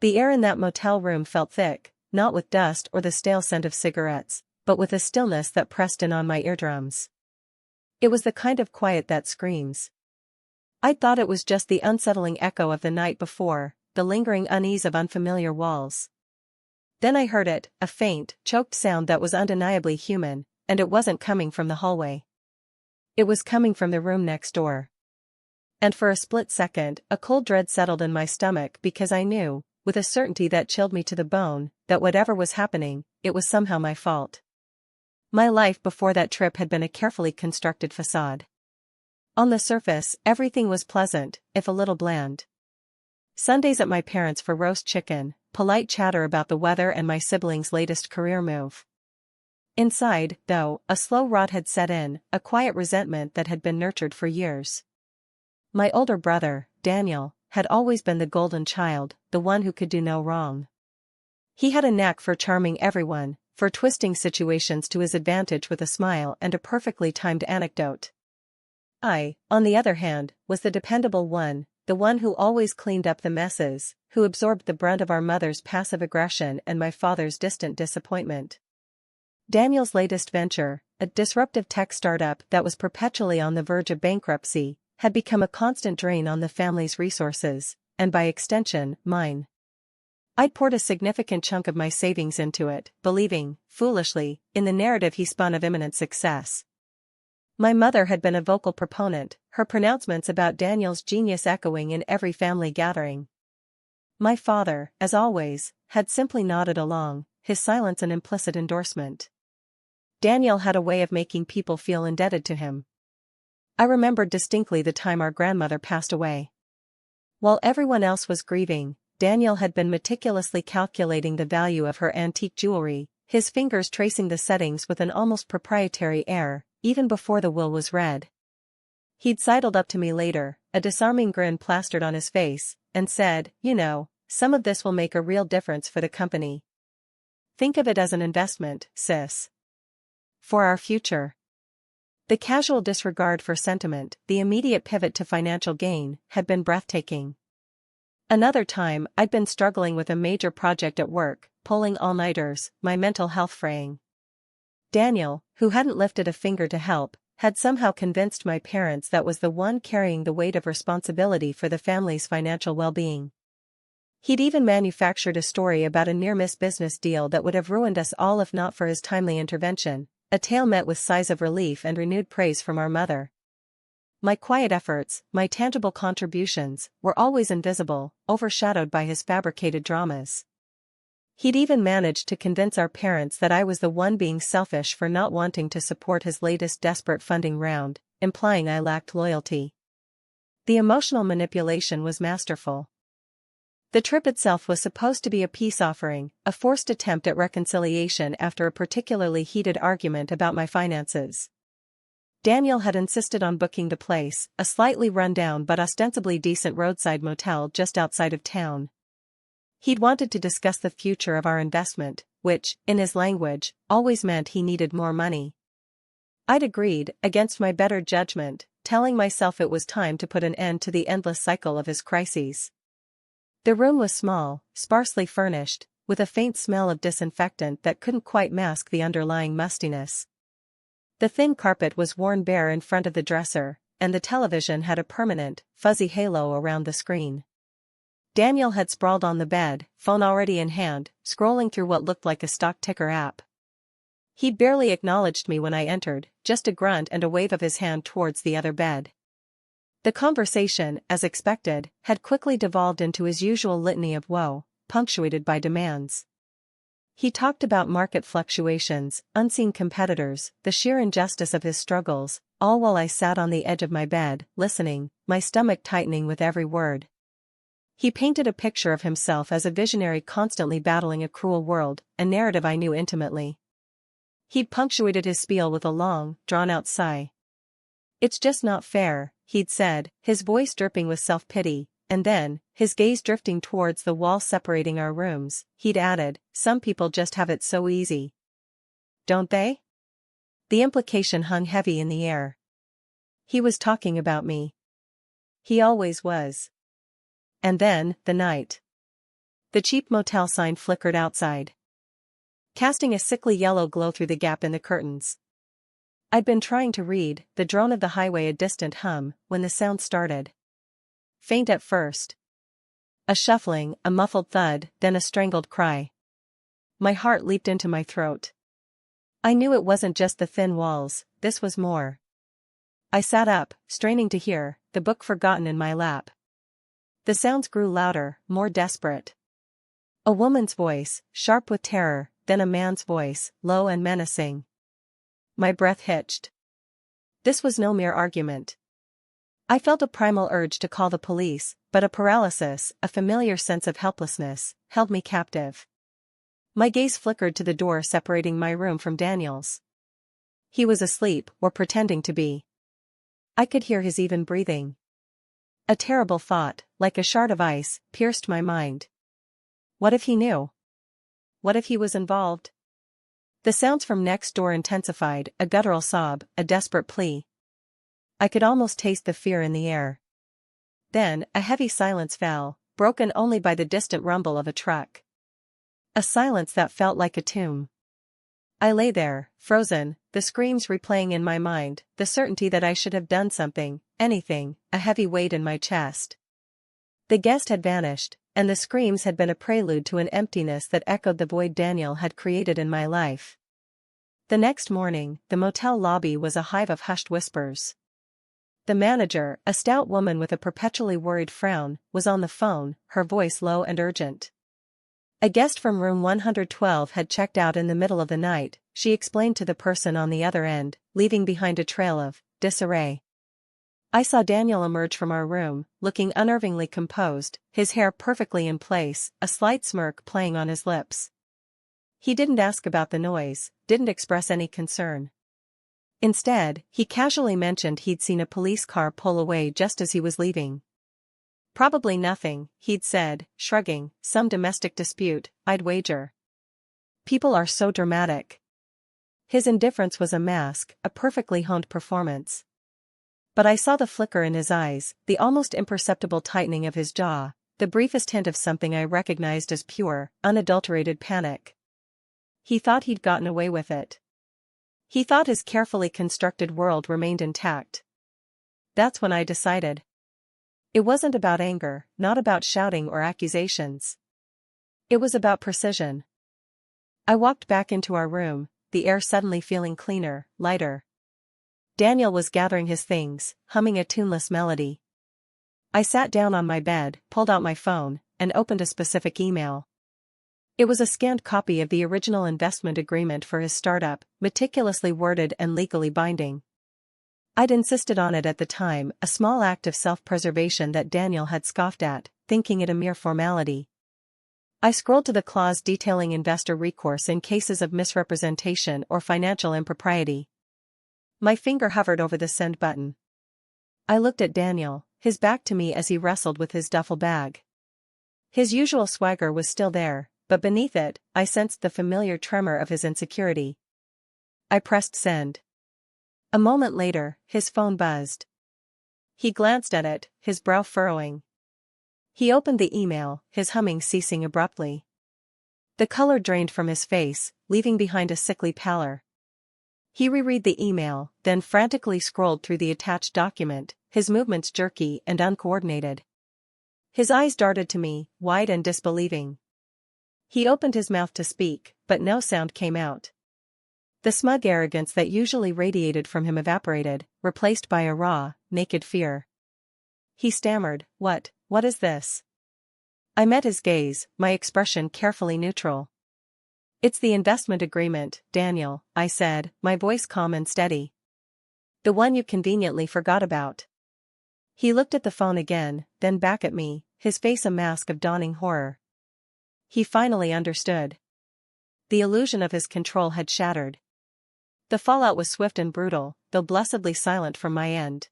The air in that motel room felt thick, not with dust or the stale scent of cigarettes, but with a stillness that pressed in on my eardrums. It was the kind of quiet that screams. I'd thought it was just the unsettling echo of the night before, the lingering unease of unfamiliar walls. Then I heard it, a faint, choked sound that was undeniably human, and it wasn't coming from the hallway. It was coming from the room next door. And for a split second, a cold dread settled in my stomach because I knew, with a certainty that chilled me to the bone, that whatever was happening, it was somehow my fault. My life before that trip had been a carefully constructed facade. On the surface, everything was pleasant, if a little bland. Sundays at my parents' for roast chicken, polite chatter about the weather and my siblings' latest career move. Inside, though, a slow rot had set in, a quiet resentment that had been nurtured for years. My older brother, Daniel, had always been the golden child, the one who could do no wrong. He had a knack for charming everyone, for twisting situations to his advantage with a smile and a perfectly timed anecdote. I, on the other hand, was the dependable one, the one who always cleaned up the messes, who absorbed the brunt of our mother's passive aggression and my father's distant disappointment. Daniel's latest venture, a disruptive tech startup that was perpetually on the verge of bankruptcy, had become a constant drain on the family's resources, and by extension, mine. I'd poured a significant chunk of my savings into it, believing, foolishly, in the narrative he spun of imminent success. My mother had been a vocal proponent, her pronouncements about Daniel's genius echoing in every family gathering. My father, as always, had simply nodded along, his silence an implicit endorsement. Daniel had a way of making people feel indebted to him. I remembered distinctly the time our grandmother passed away. While everyone else was grieving, Daniel had been meticulously calculating the value of her antique jewelry, his fingers tracing the settings with an almost proprietary air, even before the will was read. He'd sidled up to me later, a disarming grin plastered on his face, and said, "You know, some of this will make a real difference for the company. Think of it as an investment, sis. For our future." The casual disregard for sentiment, the immediate pivot to financial gain, had been breathtaking. Another time, I'd been struggling with a major project at work, pulling all-nighters, my mental health fraying. Daniel, who hadn't lifted a finger to help, had somehow convinced my parents that was the one carrying the weight of responsibility for the family's financial well-being. He'd even manufactured a story about a near-miss business deal that would have ruined us all if not for his timely intervention, a tale met with sighs of relief and renewed praise from our mother. My quiet efforts, my tangible contributions, were always invisible, overshadowed by his fabricated dramas. He'd even managed to convince our parents that I was the one being selfish for not wanting to support his latest desperate funding round, implying I lacked loyalty. The emotional manipulation was masterful. The trip itself was supposed to be a peace offering, a forced attempt at reconciliation after a particularly heated argument about my finances. Daniel had insisted on booking the place, a slightly run-down but ostensibly decent roadside motel just outside of town. He'd wanted to discuss the future of our investment, which, in his language, always meant he needed more money. I'd agreed, against my better judgment, telling myself it was time to put an end to the endless cycle of his crises. The room was small, sparsely furnished, with a faint smell of disinfectant that couldn't quite mask the underlying mustiness. The thin carpet was worn bare in front of the dresser, and the television had a permanent, fuzzy halo around the screen. Daniel had sprawled on the bed, phone already in hand, scrolling through what looked like a stock ticker app. He'd barely acknowledged me when I entered, just a grunt and a wave of his hand towards the other bed. The conversation, as expected, had quickly devolved into his usual litany of woe, punctuated by demands. He talked about market fluctuations, unseen competitors, the sheer injustice of his struggles, all while I sat on the edge of my bed, listening, my stomach tightening with every word. He painted a picture of himself as a visionary constantly battling a cruel world, a narrative I knew intimately. He'd punctuated his spiel with a long, drawn-out sigh. "It's just not fair," he'd said, his voice dripping with self-pity, and then, his gaze drifting towards the wall separating our rooms, he'd added, "Some people just have it so easy. Don't they?" The implication hung heavy in the air. He was talking about me. He always was. And then, the night. The cheap motel sign flickered outside, casting a sickly yellow glow through the gap in the curtains. I'd been trying to read, the drone of the highway a distant hum, when the sound started. Faint at first. A shuffling, a muffled thud, then a strangled cry. My heart leaped into my throat. I knew it wasn't just the thin walls, this was more. I sat up, straining to hear, the book forgotten in my lap. The sounds grew louder, more desperate. A woman's voice, sharp with terror, then a man's voice, low and menacing. My breath hitched. This was no mere argument. I felt a primal urge to call the police, but a paralysis, a familiar sense of helplessness, held me captive. My gaze flickered to the door separating my room from Daniel's. He was asleep, or pretending to be. I could hear his even breathing. A terrible thought, like a shard of ice, pierced my mind. What if he knew? What if he was involved? The sounds from next door intensified, a guttural sob, a desperate plea. I could almost taste the fear in the air. Then, a heavy silence fell, broken only by the distant rumble of a truck. A silence that felt like a tomb. I lay there, frozen, the screams replaying in my mind, the certainty that I should have done something, anything, a heavy weight in my chest. The guest had vanished, and the screams had been a prelude to an emptiness that echoed the void Daniel had created in my life. The next morning, the motel lobby was a hive of hushed whispers. The manager, a stout woman with a perpetually worried frown, was on the phone, her voice low and urgent. A guest from room 112 had checked out in the middle of the night, she explained to the person on the other end, leaving behind a trail of disarray. I saw Daniel emerge from our room, looking unnervingly composed, his hair perfectly in place, a slight smirk playing on his lips. He didn't ask about the noise, didn't express any concern. Instead, he casually mentioned he'd seen a police car pull away just as he was leaving. Probably nothing, he'd said, shrugging, some domestic dispute, I'd wager. People are so dramatic. His indifference was a mask, a perfectly honed performance. But I saw the flicker in his eyes, the almost imperceptible tightening of his jaw, the briefest hint of something I recognized as pure, unadulterated panic. He thought he'd gotten away with it. He thought his carefully constructed world remained intact. That's when I decided. It wasn't about anger, not about shouting or accusations. It was about precision. I walked back into our room, the air suddenly feeling cleaner, lighter. Daniel was gathering his things, humming a tuneless melody. I sat down on my bed, pulled out my phone, and opened a specific email. It was a scanned copy of the original investment agreement for his startup, meticulously worded and legally binding. I'd insisted on it at the time, a small act of self-preservation that Daniel had scoffed at, thinking it a mere formality. I scrolled to the clause detailing investor recourse in cases of misrepresentation or financial impropriety. My finger hovered over the send button. I looked at Daniel, his back to me as he wrestled with his duffel bag. His usual swagger was still there, but beneath it, I sensed the familiar tremor of his insecurity. I pressed send. A moment later, his phone buzzed. He glanced at it, his brow furrowing. He opened the email, his humming ceasing abruptly. The color drained from his face, leaving behind a sickly pallor. He reread the email, then frantically scrolled through the attached document, his movements jerky and uncoordinated. His eyes darted to me, wide and disbelieving. He opened his mouth to speak, but no sound came out. The smug arrogance that usually radiated from him evaporated, replaced by a raw, naked fear. He stammered, What is this?" I met his gaze, my expression carefully neutral. "It's the investment agreement, Daniel," I said, my voice calm and steady. "The one you conveniently forgot about." He looked at the phone again, then back at me, his face a mask of dawning horror. He finally understood. The illusion of his control had shattered. The fallout was swift and brutal, though blessedly silent from my end.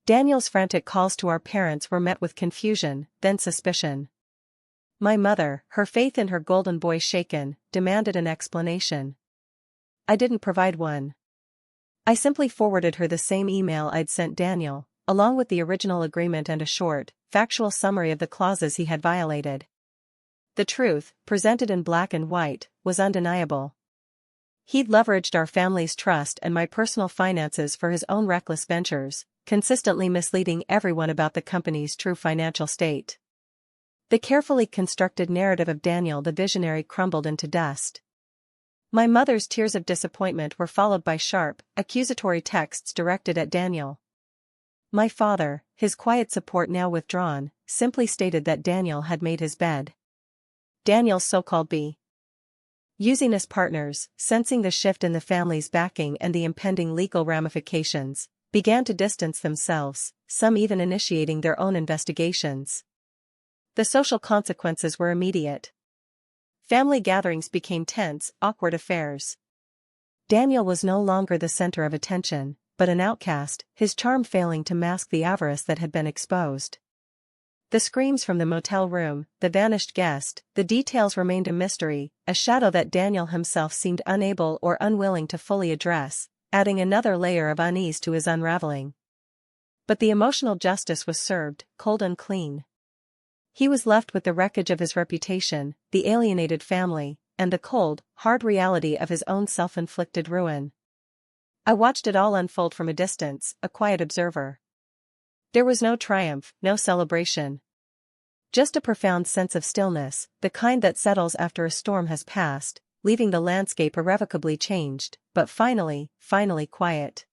Daniel's frantic calls to our parents were met with confusion, then suspicion. My mother, her faith in her golden boy shaken, demanded an explanation. I didn't provide one. I simply forwarded her the same email I'd sent Daniel, along with the original agreement and a short, factual summary of the clauses he had violated. The truth, presented in black and white, was undeniable. He'd leveraged our family's trust and my personal finances for his own reckless ventures, consistently misleading everyone about the company's true financial state. The carefully constructed narrative of Daniel the visionary crumbled into dust. My mother's tears of disappointment were followed by sharp, accusatory texts directed at Daniel. My father, his quiet support now withdrawn, simply stated that Daniel had made his bed. Daniel's so-called business partners, sensing the shift in the family's backing and the impending legal ramifications, began to distance themselves, some even initiating their own investigations. The social consequences were immediate. Family gatherings became tense, awkward affairs. Daniel was no longer the center of attention, but an outcast, his charm failing to mask the avarice that had been exposed. The screams from the motel room, the vanished guest, the details remained a mystery, a shadow that Daniel himself seemed unable or unwilling to fully address, adding another layer of unease to his unraveling. But the emotional justice was served, cold and clean. He was left with the wreckage of his reputation, the alienated family, and the cold, hard reality of his own self-inflicted ruin. I watched it all unfold from a distance, a quiet observer. There was no triumph, no celebration. Just a profound sense of stillness, the kind that settles after a storm has passed, leaving the landscape irrevocably changed, but finally quiet.